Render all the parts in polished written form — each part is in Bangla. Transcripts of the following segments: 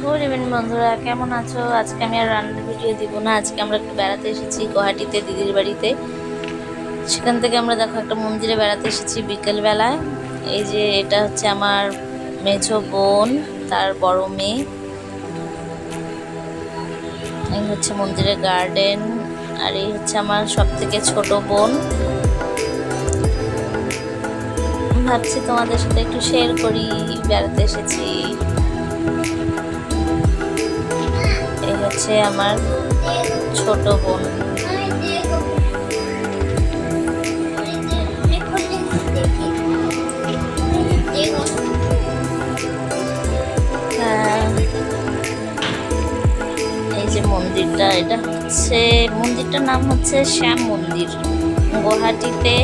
গুড ইভিনিং বন্ধুরা, কেমন আছো? আজকে আমি আর রান্নার ভিডিও দিব না। আজকে আমরা একটু বেড়াতে এসেছি গুয়াহাটিতে দিদির বাড়িতে। সেখান থেকে আমরা দেখো একটা মন্দিরে বেড়াতে এসেছি বিকেলবেলায়। এই যে এটা হচ্ছে আমার মেঝো বোন, তার বড় মেয়ে। এই হচ্ছে মন্দিরের গার্ডেন, আর এই হচ্ছে আমার সব থেকে ছোট বোন। ভাবছি তোমাদের সাথে একটু শেয়ার করি, বেড়াতে এসেছি। এই হচ্ছে আমার ছোট বোন। এই যে মন্দিরটা, এটা হচ্ছে মন্দিরটার নাম হচ্ছে শ্যাম মন্দির, গুয়াহাটিতে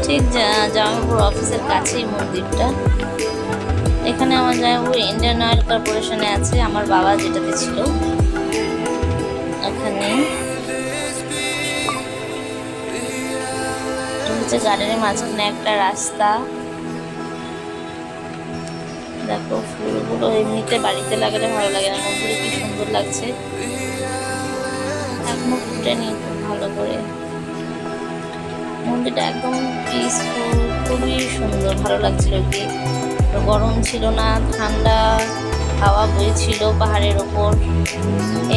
ঠিক জামাইবাবুর অফিসের কাছেই মন্দিরটা। এখানে আমার জামাইবাবু ইন্ডিয়ান অয়েল কর্পোরেশনে আছে, আমার বাবা যেটাতে ছিল। এখানে হচ্ছে গার্ডেনের মাঝখানে একটা রাস্তা। দেখো ফুলগুলো এমনিতে বাড়িতে লাগালে ভালো লাগে না, মন্দিরে কি সুন্দর লাগছে। এখনো ফুটেনি খুব ভালো করে। মন্দিরটা একদম পিসফুল, খুবই সুন্দর, ভালো লাগছিল। কি গরম ছিল না, ঠান্ডা হাওয়া বইছিল পাহাড়ের ওপর।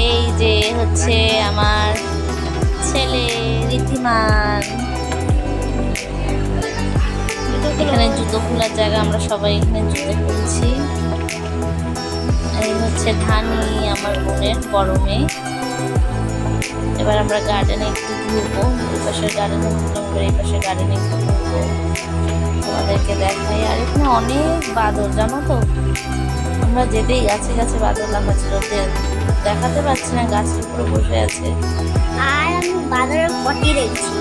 এই যে হচ্ছে আমার ছেলে ঋদ্ধিমান। এখানে জুতো খোলার জায়গা, আমরা সবাই এখানে জুতো খুলছি। এই হচ্ছে ধানি, আমার বোনের বড় মেয়ে। এবার আমরা গার্ডেনে একটু ঘুরবো। এই পাশের গার্ডেনে ঘুরলাম, এই পাশের গার্ডেনে একটু ঘুরবো, তোমাদেরকে দেখাই। আর এখানে অনেক বাদর, জানো তো। আমরা যেতেই গাছে গাছে বাদর লাফাচ্ছিল, দেখাতে পারছি না, গাছের উপরে বসে আছে। আর আমি বাদরের পটি দেখছি।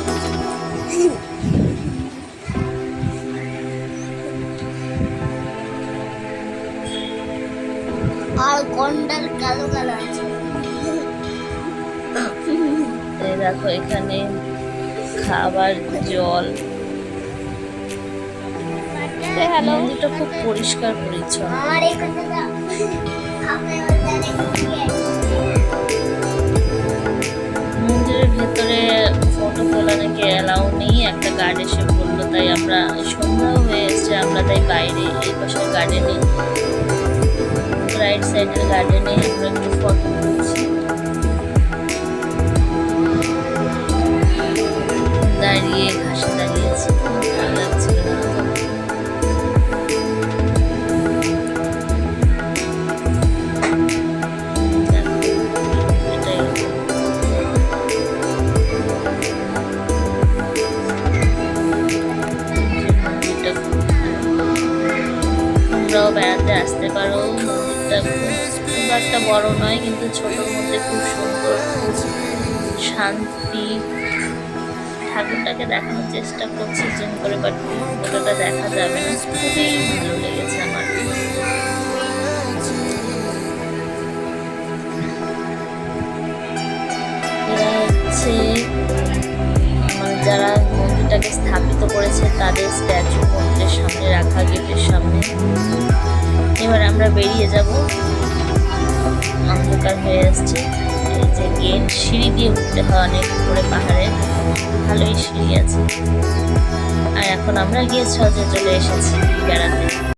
আর গন্ডার কালো কালো আছে। এই দেখো এখানে খাবার, জল। মন্দিরটা খুব পরিষ্কার পরিচ্ছন্ন। মন্দিরের ভেতরে ফটো তোলা নাকি এলাও নেই, একটা গার্ড এসে বললো, তাই আমরা সন্ধ্যাও হয়ে এসছে, আমরা তাই বাইরে এই পাশের গার্ডেনে, রাইট সাইডের গার্ডেনে আমরা একটু ফটো তুলছি। দাঁড়িয়ে ঘাসে দাঁড়িয়েছি, ভালো লাগছিল না তো। তোমরাও বেড়াতে আসতে পারো। মন্দিরটা খুব একটা বড় নয়, কিন্তু ছোটোর মধ্যে খুব সুন্দর, খুব শান্তি। ঠাকুরটাকে দেখানোর চেষ্টা করছি জুম করে, বাট ওটা দেখা যাবে না। খুবই ভালো লেগেছে আমার। এরা হচ্ছে আমার যারা মন্দিরটাকে স্থাপিত করেছে, তাদের স্ট্যাচু মন্দিরের সামনে রাখা, গেটের সামনে। এবার আমরা বেরিয়ে যাব, অন্ধকার হয়ে আসছে। এই যে গেট, সিঁড়ি দিয়ে উঠতে হয় অনেক উপরে পাহাড়ে, ভালোই সিঁড়ি আছে। আর এখন আমরা গেস্ট হাউসে চলে এসেছি বেড়াতে।